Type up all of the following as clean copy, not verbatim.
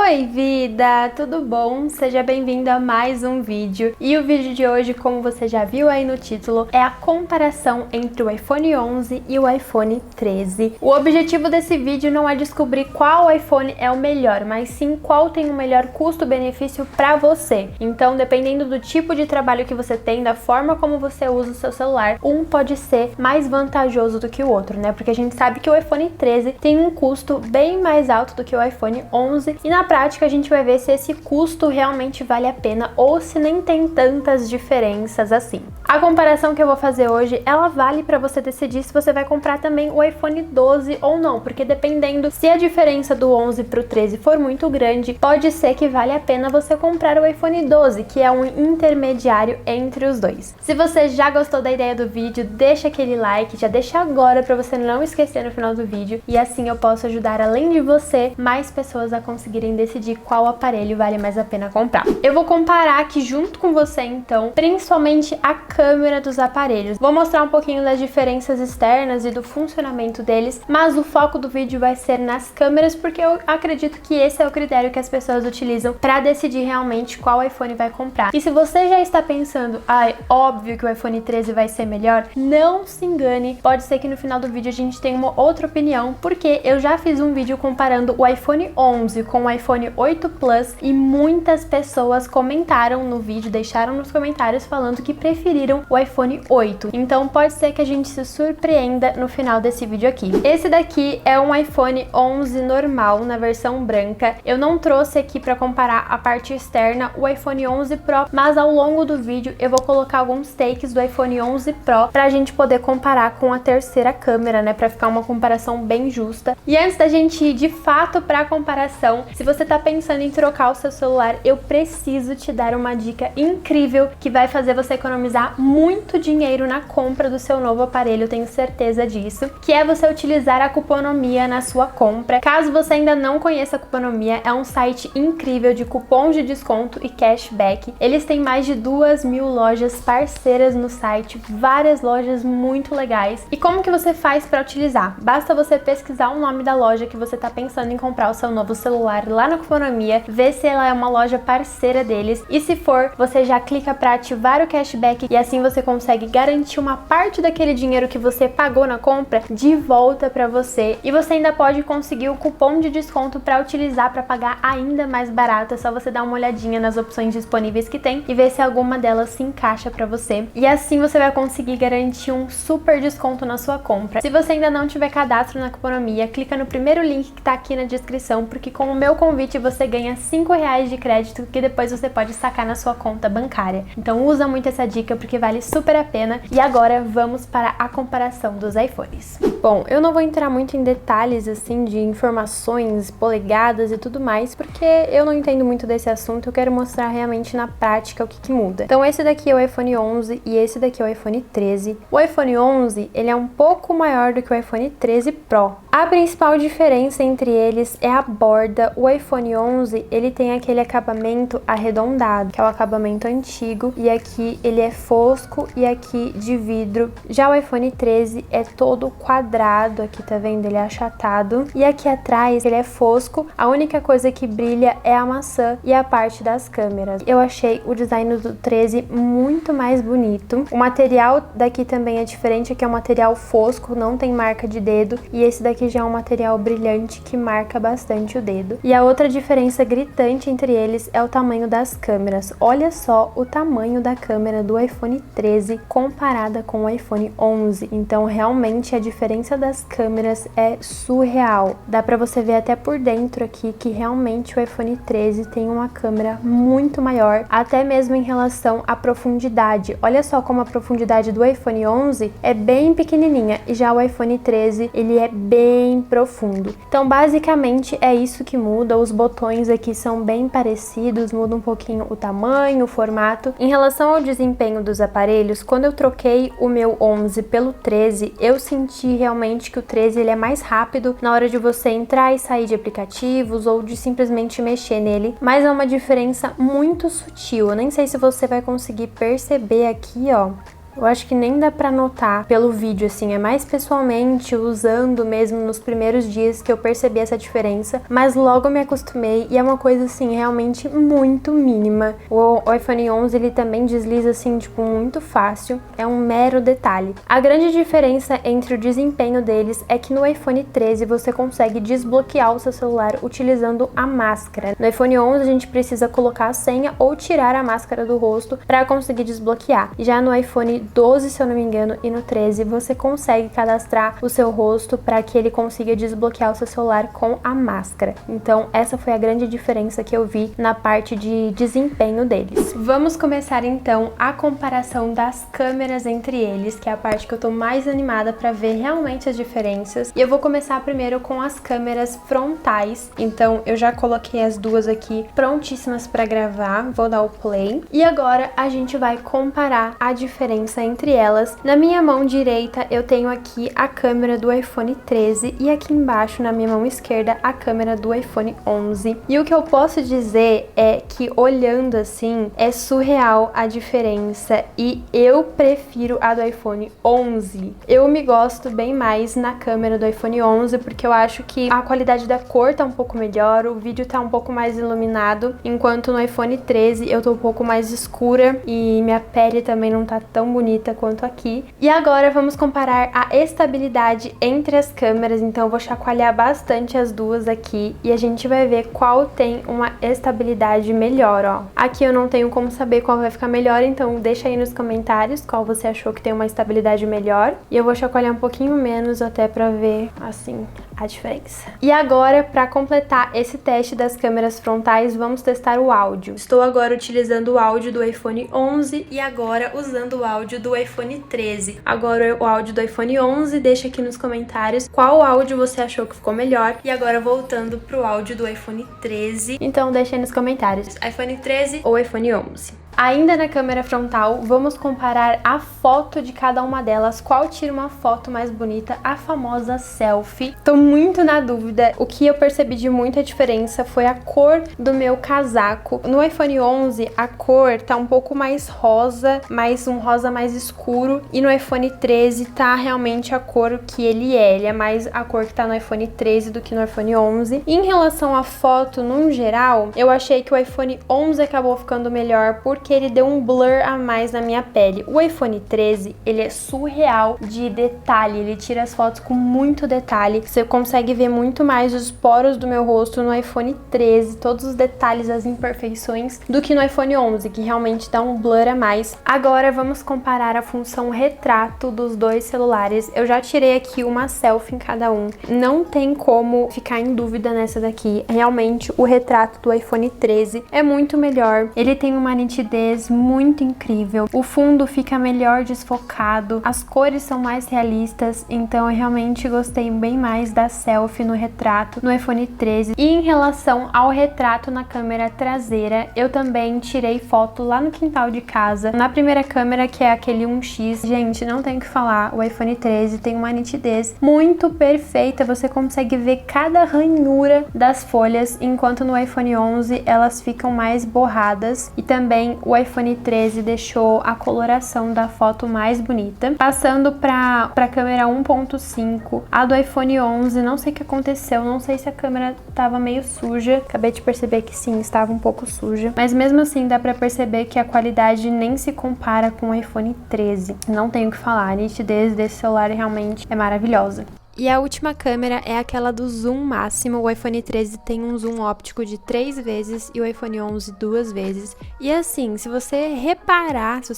Oi vida, tudo bom? Seja bem-vindo a mais um vídeo. E o vídeo de hoje, como você já viu aí no título, é a comparação entre o iPhone 11 e o iPhone 13. O objetivo desse vídeo não é descobrir qual iPhone é o melhor, mas sim qual tem o melhor custo-benefício para você. Então, dependendo do tipo de trabalho que você tem, da forma como você usa o seu celular, um pode ser mais vantajoso do que o outro, né? Porque a gente sabe que o iPhone 13 tem um custo bem mais alto do que o iPhone 11 e na prática a gente vai ver se esse custo realmente vale a pena ou se nem tem tantas diferenças assim. A comparação que eu vou fazer hoje, ela vale para você decidir se você vai comprar também o iPhone 12 ou não, porque dependendo se a diferença do 11 para o 13 for muito grande, pode ser que vale a pena você comprar o iPhone 12, que é um intermediário entre os dois. Se você já gostou da ideia do vídeo, deixa aquele like, já deixa agora para você não esquecer no final do vídeo, e assim eu posso ajudar, além de você, mais pessoas a conseguirem decidir qual aparelho vale mais a pena comprar. Eu vou comparar aqui junto com você então, principalmente a câmera dos aparelhos. Vou mostrar um pouquinho das diferenças externas e do funcionamento deles, mas o foco do vídeo vai ser nas câmeras, porque eu acredito que esse é o critério que as pessoas utilizam para decidir realmente qual iPhone vai comprar. E se você já está pensando, óbvio que o iPhone 13 vai ser melhor, não se engane, pode ser que no final do vídeo a gente tenha uma outra opinião, porque eu já fiz um vídeo comparando o iPhone 11 com o iPhone 8 Plus e muitas pessoas comentaram no vídeo, deixaram nos comentários falando que preferiram o iPhone 8. Então pode ser que a gente se surpreenda no final desse vídeo aqui. Esse daqui é um iPhone 11 normal, na versão branca. Eu não trouxe aqui para comparar a parte externa o iPhone 11 Pro, mas ao longo do vídeo eu vou colocar alguns takes do iPhone 11 Pro pra gente poder comparar com a terceira câmera, né, pra ficar uma comparação bem justa. E antes da gente ir de fato pra comparação, se você tá pensando em trocar o seu celular, eu preciso te dar uma dica incrível que vai fazer você economizar muito dinheiro na compra do seu novo aparelho, eu tenho certeza disso, que é você utilizar a Cuponomia na sua compra. Caso você ainda não conheça a Cuponomia, é um site incrível de cupons de desconto e cashback. Eles têm mais de 2.000 lojas parceiras no site, várias lojas muito legais. E como que você faz para utilizar? Basta você pesquisar o nome da loja que você está pensando em comprar o seu novo celular lá na Cuponomia, ver se ela é uma loja parceira deles, e se for, você já clica para ativar o cashback e assim você consegue garantir uma parte daquele dinheiro que você pagou na compra de volta para você, e você ainda pode conseguir o cupom de desconto para utilizar para pagar ainda mais barato. É só você dar uma olhadinha nas opções disponíveis que tem e ver se alguma delas se encaixa para você, e assim você vai conseguir garantir um super desconto na sua compra. Se você ainda não tiver cadastro na Cuponomia, clica no primeiro link que tá aqui na descrição, porque com o meu convite você ganha R$5 de crédito que depois você pode sacar na sua conta bancária. Então usa muito essa dica porque vale super a pena. E agora vamos para a comparação dos iPhones. Bom, eu não vou entrar muito em detalhes assim de informações, polegadas e tudo mais, porque eu não entendo muito desse assunto. Eu quero mostrar realmente na prática o que muda. Então esse daqui é o iPhone 11 e esse daqui é o iPhone 13. O iPhone 11, ele é um pouco maior do que o iPhone 13 Pro. A principal diferença entre eles é a borda. O iPhone 11, ele tem aquele acabamento arredondado, que é o acabamento antigo, e aqui ele é fosco e aqui de vidro. Já o iPhone 13 é todo quadrado, aqui tá vendo? Ele é achatado, e aqui atrás ele é fosco. A única coisa que brilha é a maçã e a parte das câmeras. Eu achei o design do 13 muito mais bonito. O material daqui também é diferente, aqui é um material fosco, não tem marca de dedo, e esse daqui já é um material brilhante que marca bastante o dedo. E a outra diferença gritante entre eles é o tamanho das câmeras. Olha só o tamanho da câmera do iPhone 13 comparada com o iPhone 11. Então realmente a diferença das câmeras é surreal. Dá pra você ver até por dentro aqui que realmente o iPhone 13 tem uma câmera muito maior, até mesmo em relação à profundidade. Olha só como a profundidade do iPhone 11 é bem pequenininha e já o iPhone 13 ele é bem profundo. Então basicamente é isso que muda. Os botões aqui são bem parecidos, muda um pouquinho o tamanho, o formato. Em relação ao desempenho dos aparelhos, quando eu troquei o meu 11 pelo 13, eu senti realmente que o 13 ele é mais rápido na hora de você entrar e sair de aplicativos ou de simplesmente mexer nele, mas é uma diferença muito sutil. Eu nem sei se você vai conseguir perceber aqui, ó. Eu acho que nem dá pra notar pelo vídeo, assim, é mais pessoalmente, usando mesmo nos primeiros dias que eu percebi essa diferença, mas logo me acostumei e é uma coisa, assim, realmente muito mínima. O iPhone 11, ele também desliza, assim, tipo, muito fácil, é um mero detalhe. A grande diferença entre o desempenho deles é que no iPhone 13 você consegue desbloquear o seu celular utilizando a máscara. No iPhone 11 a gente precisa colocar a senha ou tirar a máscara do rosto para conseguir desbloquear. Já no iPhone 12, se eu não me engano, e no 13 você consegue cadastrar o seu rosto para que ele consiga desbloquear o seu celular com a máscara. Então essa foi a grande diferença que eu vi na parte de desempenho deles. Vamos começar então a comparação das câmeras entre eles, que é a parte que eu tô mais animada para ver realmente as diferenças. E eu vou começar primeiro com as câmeras frontais. Então eu já coloquei as duas aqui prontíssimas para gravar, vou dar o play. E agora a gente vai comparar a diferença entre elas. Na minha mão direita eu tenho aqui a câmera do iPhone 13 e aqui embaixo na minha mão esquerda a câmera do iPhone 11. E o que eu posso dizer é que olhando assim é surreal a diferença e eu prefiro a do iPhone 11. Eu me gosto bem mais na câmera do iPhone 11 porque eu acho que a qualidade da cor tá um pouco melhor, o vídeo tá um pouco mais iluminado, enquanto no iPhone 13 eu tô um pouco mais escura e minha pele também não tá tão bonita quanto aqui. E agora vamos comparar a estabilidade entre as câmeras, então eu vou chacoalhar bastante as duas aqui e a gente vai ver qual tem uma estabilidade melhor, ó. Aqui eu não tenho como saber qual vai ficar melhor, então deixa aí nos comentários qual você achou que tem uma estabilidade melhor. E eu vou chacoalhar um pouquinho menos até pra ver, assim, a diferença. E agora, para completar esse teste das câmeras frontais, vamos testar o áudio. Estou agora utilizando o áudio do iPhone 11 e agora usando o áudio do iPhone 13. Agora o áudio do iPhone 11, deixa aqui nos comentários qual áudio você achou que ficou melhor. E agora voltando pro áudio do iPhone 13, então deixa aí nos comentários, iPhone 13 ou iPhone 11. Ainda na câmera frontal, vamos comparar a foto de cada uma delas, qual tira uma foto mais bonita, a famosa selfie. Tô muito na dúvida, o que eu percebi de muita diferença foi a cor do meu casaco. No iPhone 11, a cor tá um pouco mais rosa, um rosa mais escuro, e no iPhone 13 tá realmente a cor que ele é mais a cor que tá no iPhone 13 do que no iPhone 11. E em relação à foto, num geral, eu achei que o iPhone 11 acabou ficando melhor, porque ele deu um blur a mais na minha pele. O iPhone 13, ele é surreal de detalhe, ele tira as fotos com muito detalhe. Você consegue ver muito mais os poros do meu rosto no iPhone 13, todos os detalhes, as imperfeições, do que no iPhone 11, que realmente dá um blur a mais. Agora vamos comparar a função retrato dos dois celulares. Eu já tirei aqui uma selfie em cada um. Não tem como ficar em dúvida nessa daqui. Realmente o retrato do iPhone 13 é muito melhor. Ele tem uma nitidez muito incrível, o fundo fica melhor desfocado, as cores são mais realistas, então eu realmente gostei bem mais da selfie no retrato no iPhone 13. E em relação ao retrato na câmera traseira, eu também tirei foto lá no quintal de casa, na primeira câmera, que é aquele 1x. Gente, não tenho o que falar, o iPhone 13 tem uma nitidez muito perfeita, você consegue ver cada ranhura das folhas, enquanto no iPhone 11 elas ficam mais borradas. E também o iPhone 13 deixou a coloração da foto mais bonita. Passando para a câmera 1.5, a do iPhone 11, não sei o que aconteceu, não sei se a câmera estava meio suja, acabei de perceber que sim, estava um pouco suja, mas mesmo assim dá para perceber que a qualidade nem se compara com o iPhone 13. Não tenho o que falar, a nitidez desse celular realmente é maravilhosa. E a última câmera é aquela do zoom máximo. O iPhone 13 tem um zoom óptico de 3 vezes e o iPhone 11 2 vezes. E assim, se você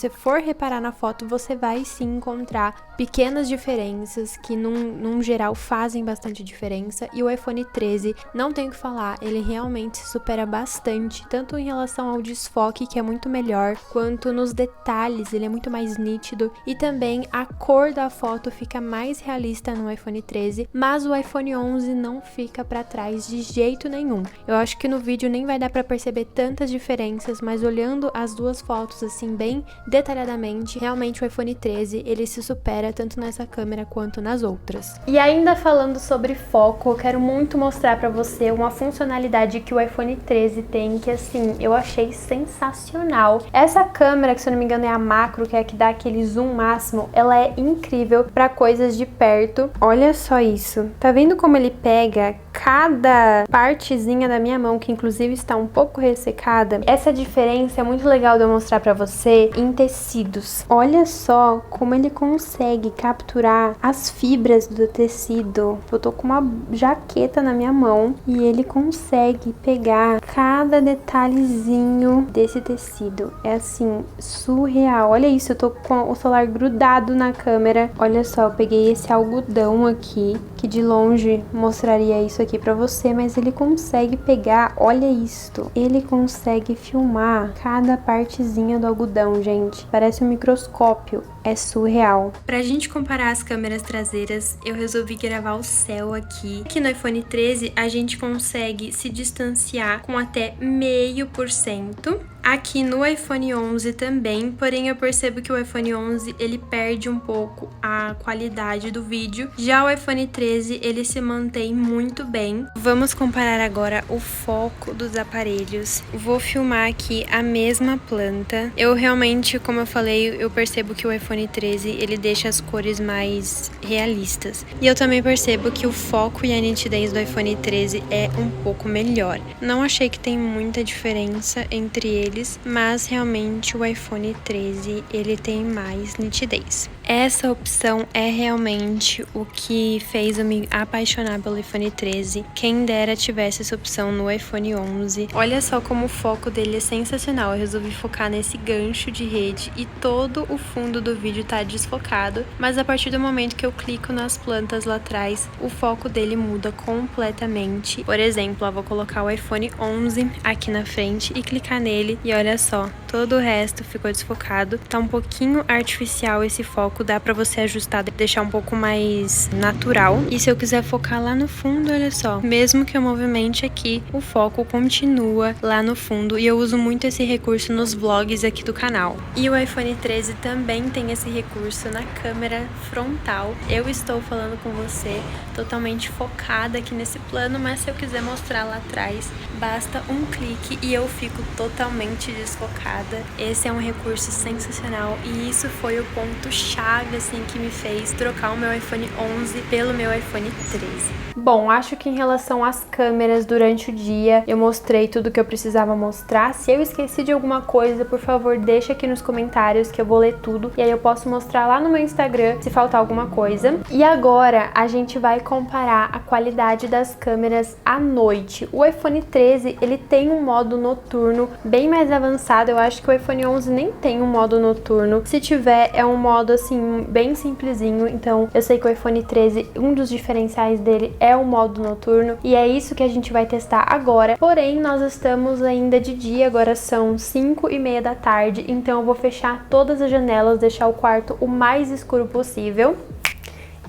for reparar na foto, você vai sim encontrar pequenas diferenças que num geral fazem bastante diferença. E o iPhone 13, não tenho o que falar, ele realmente se supera bastante, tanto em relação ao desfoque, que é muito melhor, quanto nos detalhes, ele é muito mais nítido. E também a cor da foto fica mais realista no iPhone 13, mas o iPhone 11 não fica pra trás de jeito nenhum. Eu acho que no vídeo nem vai dar pra perceber tantas diferenças, mas olhando as duas fotos assim bem detalhadamente, realmente o iPhone 13 ele se supera tanto nessa câmera quanto nas outras. E ainda falando sobre foco, eu quero muito mostrar pra você uma funcionalidade que o iPhone 13 tem, que assim, eu achei sensacional. Essa câmera, que se eu não me engano é a macro, que é a que dá aquele zoom máximo, ela é incrível pra coisas de perto. Olha só isso. Tá vendo como ele pega cada partezinha da minha mão, que inclusive está um pouco ressecada? Essa diferença é muito legal de eu mostrar pra você em tecidos. Olha só como ele consegue capturar as fibras do tecido. Eu tô com uma jaqueta na minha mão e ele consegue pegar cada detalhezinho desse tecido. É assim, surreal. Olha isso, eu tô com o celular grudado na câmera. Olha só, eu peguei esse algodão aqui, que de longe mostraria isso aqui pra você, mas ele consegue pegar, olha isto, ele consegue filmar cada partezinha do algodão, gente. Parece um microscópio, é surreal. Pra gente comparar as câmeras traseiras, eu resolvi gravar o céu aqui. Aqui no iPhone 13, a gente consegue se distanciar com até 0,5%. Aqui no iPhone 11 também, porém eu percebo que o iPhone 11 ele perde um pouco a qualidade do vídeo. Já o iPhone 13 ele se mantém muito bem. Vamos comparar agora o foco dos aparelhos. Vou filmar aqui a mesma planta. Eu realmente, como eu falei, eu percebo que o iPhone 13 ele deixa as cores mais realistas. E eu também percebo que o foco e a nitidez do iPhone 13 é um pouco melhor. Não achei que tem muita diferença entre eles, mas realmente o iPhone 13 ele tem mais nitidez. Essa opção é realmente o que fez eu me apaixonar pelo iPhone 13. Quem dera tivesse essa opção no iPhone 11. Olha só como o foco dele é sensacional. Eu resolvi focar nesse gancho de rede e todo o fundo do vídeo tá desfocado, mas a partir do momento que eu clico nas plantas lá atrás, o foco dele muda completamente. Por exemplo, eu vou colocar o iPhone 11 aqui na frente e clicar nele e olha só, todo o resto ficou desfocado. Tá um pouquinho artificial esse foco, dá pra você ajustar, deixar um pouco mais natural. E se eu quiser focar lá no fundo, olha só, mesmo que eu movimente aqui, o foco continua lá no fundo e eu uso muito esse recurso nos vlogs aqui do canal. E o iPhone 13 também tem esse recurso na câmera frontal. Eu estou falando com você totalmente focada aqui nesse plano, mas se eu quiser mostrar lá atrás, basta um clique e eu fico totalmente desfocada. Esse é um recurso sensacional e isso foi o ponto-chave assim que me fez trocar o meu iPhone 11 pelo meu iPhone 13. Bom, acho que em relação às câmeras durante o dia, eu mostrei tudo que eu precisava mostrar. Se eu esqueci de alguma coisa, por favor, deixa aqui nos comentários que eu vou ler tudo e aí eu posso mostrar lá no meu Instagram se faltar alguma coisa. E agora a gente vai comparar a qualidade das câmeras à noite. O iPhone 13, ele tem um modo noturno bem mais avançado. Eu acho que o iPhone 11 nem tem um modo noturno. Se tiver, é um modo assim bem simplesinho. Então eu sei que o iPhone 13, um dos diferenciais dele é o modo noturno e é isso que a gente vai testar agora. Porém, nós estamos ainda de dia, agora são 5:30 da tarde, então eu vou fechar todas as janelas, deixar o quarto o mais escuro possível.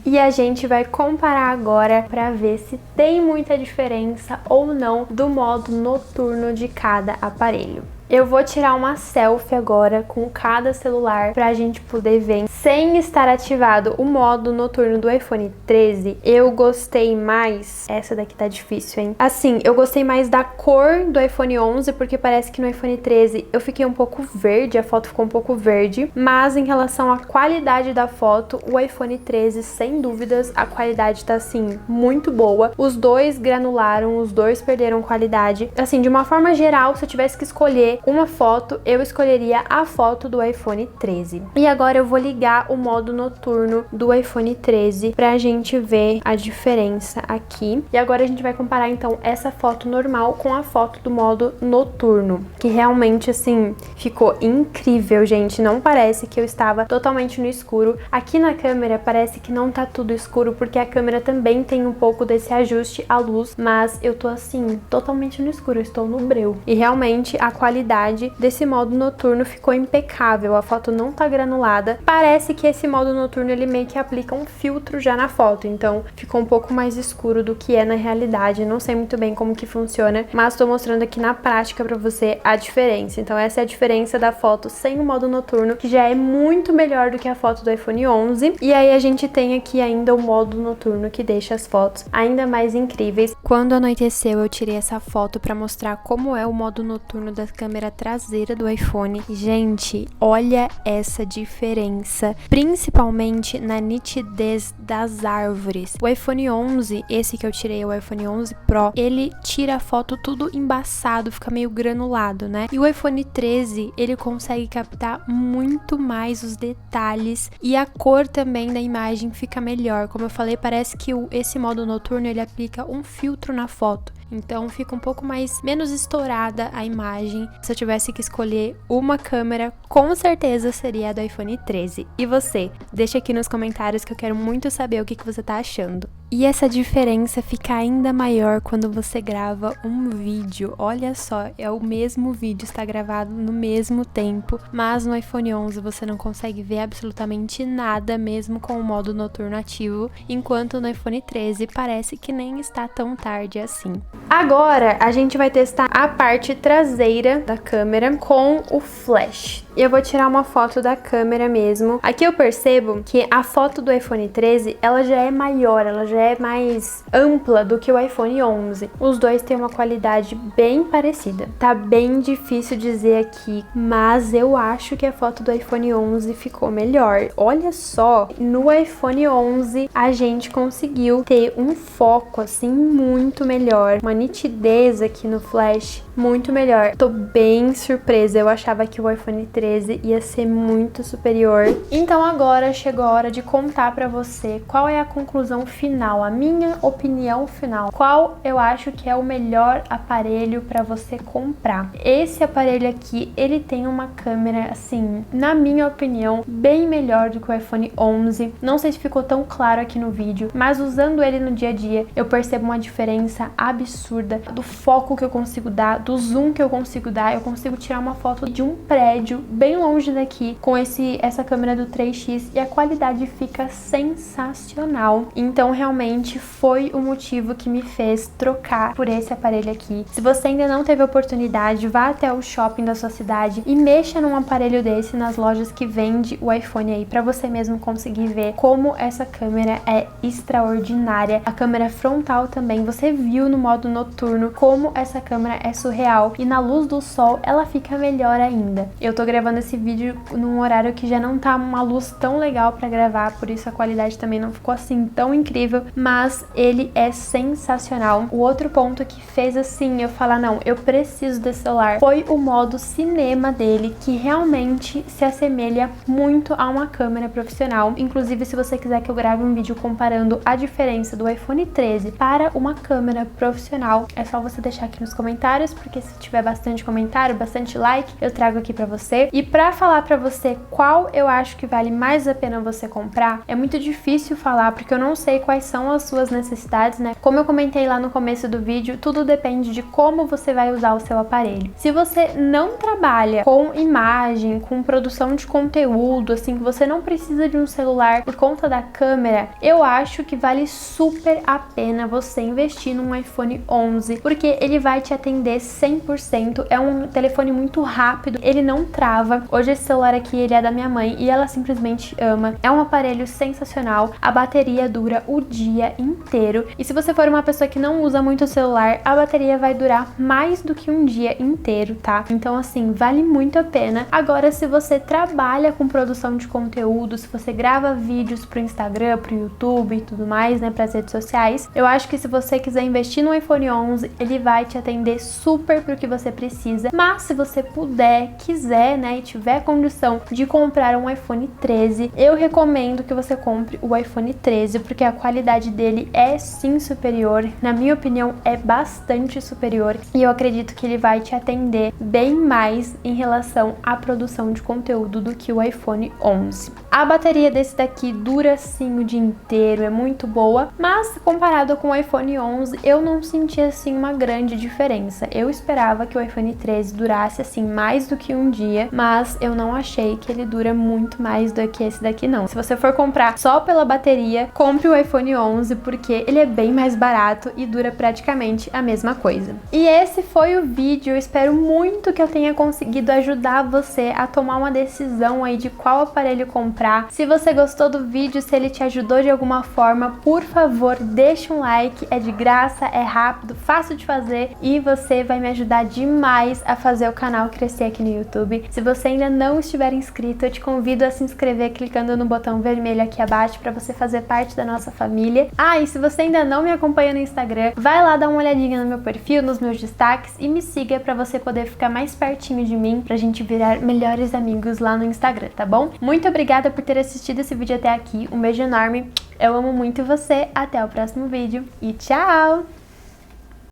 E a gente vai comparar agora para ver se tem muita diferença ou não do modo noturno de cada aparelho. Eu vou tirar uma selfie agora com cada celular pra gente poder ver. Sem estar ativado o modo noturno do iPhone 13, eu gostei mais... Essa daqui tá difícil, hein? Assim, eu gostei mais da cor do iPhone 11, porque parece que no iPhone 13 eu fiquei um pouco verde, a foto ficou um pouco verde. Mas em relação à qualidade da foto, o iPhone 13, sem dúvidas, a qualidade tá, assim, muito boa. Os dois granularam, os dois perderam qualidade. Assim, de uma forma geral, se eu tivesse que escolher uma foto, eu escolheria a foto do iPhone 13. E agora eu vou ligar o modo noturno do iPhone 13 pra gente ver a diferença aqui. E agora a gente vai comparar então essa foto normal com a foto do modo noturno, que realmente assim ficou incrível, gente. Não parece que eu estava totalmente no escuro. Aqui na câmera parece que não tá tudo escuro, porque a câmera também tem um pouco desse ajuste à luz, mas eu tô assim totalmente no escuro, eu estou no breu. E realmente a qualidade qualidade desse modo noturno ficou impecável, a foto não tá granulada. Parece que esse modo noturno ele meio que aplica um filtro já na foto, então ficou um pouco mais escuro do que é na realidade. Não sei muito bem como que funciona, mas tô mostrando aqui na prática pra você a diferença. Então essa é a diferença da foto sem o modo noturno, que já é muito melhor do que a foto do iPhone 11. E aí a gente tem aqui ainda o modo noturno, que deixa as fotos ainda mais incríveis. Quando anoiteceu, eu tirei essa foto pra mostrar como é o modo noturno da câmera traseira do iPhone. Gente, olha essa diferença, principalmente na nitidez das árvores. O iPhone 11, esse que eu tirei, o iPhone 11 Pro, ele tira a foto tudo embaçado, fica meio granulado, né? E o iPhone 13, ele consegue captar muito mais os detalhes e a cor também da imagem fica melhor. Como eu falei, parece que esse modo noturno ele aplica um filtro na foto. Então fica um pouco menos estourada a imagem. Se eu tivesse que escolher uma câmera, com certeza seria a do iPhone 13. E você? Deixa aqui nos comentários que eu quero muito saber o que você tá achando. E essa diferença fica ainda maior quando você grava um vídeo. Olha só, é o mesmo vídeo, está gravado no mesmo tempo, mas no iPhone 11 você não consegue ver absolutamente nada, mesmo com o modo noturno ativo, enquanto no iPhone 13 parece que nem está tão tarde assim. Agora a gente vai testar a parte traseira da câmera com o flash. Eu vou tirar uma foto da câmera mesmo. Aqui eu percebo que a foto do iPhone 13, ela já é maior, ela já é mais ampla do que o iPhone 11. Os dois têm uma qualidade bem parecida. Tá bem difícil dizer aqui, mas eu acho que a foto do iPhone 11 ficou melhor. Olha só, no iPhone 11 a gente conseguiu ter um foco assim muito melhor, uma nitidez aqui no flash muito melhor. Tô bem surpresa, eu achava que o iPhone 13 ia ser muito superior. Então agora chegou a hora de contar pra você qual é a conclusão final, a minha opinião final. Qual eu acho que é o melhor aparelho pra você comprar. Esse aparelho aqui, ele tem uma câmera, assim, na minha opinião, bem melhor do que o iPhone 11. Não sei se ficou tão claro aqui no vídeo, mas usando ele no dia a dia, eu percebo uma diferença absurda do foco que eu consigo dar, do zoom que eu consigo dar. Eu consigo tirar uma foto de um prédio bem longe daqui com essa câmera do 3x e a qualidade fica sensacional. Então realmente foi o motivo que me fez trocar por esse aparelho aqui. Se você ainda não teve oportunidade, vá até o shopping da sua cidade e mexa num aparelho desse nas lojas que vende o iPhone aí, para você mesmo conseguir ver como essa câmera é extraordinária. A câmera frontal também, você viu no modo noturno como essa câmera é surreal e na luz do sol ela fica melhor ainda. Eu tô gravando esse vídeo num horário que já não tá uma luz tão legal pra gravar, por isso a qualidade também não ficou assim tão incrível, mas ele é sensacional. O outro ponto que fez assim eu falar, não, eu preciso desse celular, foi o modo cinema dele, que realmente se assemelha muito a uma câmera profissional. Inclusive, se você quiser que eu grave um vídeo comparando a diferença do iPhone 13 para uma câmera profissional, é só você deixar aqui nos comentários, porque se tiver bastante comentário, bastante like, eu trago aqui pra você. E pra falar pra você qual eu acho que vale mais a pena você comprar, é muito difícil falar, porque eu não sei quais são as suas necessidades, né? Como eu comentei lá no começo do vídeo, tudo depende de como você vai usar o seu aparelho. Se você não trabalha com imagem, com produção de conteúdo, assim, que você não precisa de um celular por conta da câmera, eu acho que vale super a pena você investir num iPhone 11, porque ele vai te atender 100%, é um telefone muito rápido, ele não trava. Hoje esse celular aqui, ele é da minha mãe e ela simplesmente ama. É um aparelho sensacional, a bateria dura o dia inteiro e se você for uma pessoa que não usa muito o celular, a bateria vai durar mais do que um dia inteiro, tá? Então assim, vale muito a pena. Agora, se você trabalha com produção de conteúdo, se você grava vídeos pro Instagram, pro YouTube e tudo mais, né, pras redes sociais, eu acho que se você quiser investir no iPhone 11, ele vai te atender super pro que você precisa. Mas se você puder, quiser, né, né, e tiver condição de comprar um iPhone 13, eu recomendo que você compre o iPhone 13, porque a qualidade dele é sim superior, na minha opinião é bastante superior, e eu acredito que ele vai te atender bem mais em relação à produção de conteúdo do que o iPhone 11. A bateria desse daqui dura sim o dia inteiro, é muito boa, mas comparado com o iPhone 11, eu não senti assim uma grande diferença. Eu esperava que o iPhone 13 durasse assim mais do que um dia, mas eu não achei que ele dura muito mais do que esse daqui não. Se você for comprar só pela bateria, compre o iPhone 11, porque ele é bem mais barato e dura praticamente a mesma coisa. E esse foi o vídeo, eu espero muito que eu tenha conseguido ajudar você a tomar uma decisão aí de qual aparelho comprar. Se você gostou do vídeo, se ele te ajudou de alguma forma, por favor, deixa um like, é de graça, é rápido, fácil de fazer e você vai me ajudar demais a fazer o canal crescer aqui no YouTube. Se você ainda não estiver inscrito, eu te convido a se inscrever clicando no botão vermelho aqui abaixo para você fazer parte da nossa família. Ah, e se você ainda não me acompanha no Instagram, vai lá dar uma olhadinha no meu perfil, nos meus destaques e me siga para você poder ficar mais pertinho de mim, pra gente virar melhores amigos lá no Instagram, tá bom? Muito obrigada por ter assistido esse vídeo até aqui, um beijo enorme, eu amo muito você, até o próximo vídeo e tchau!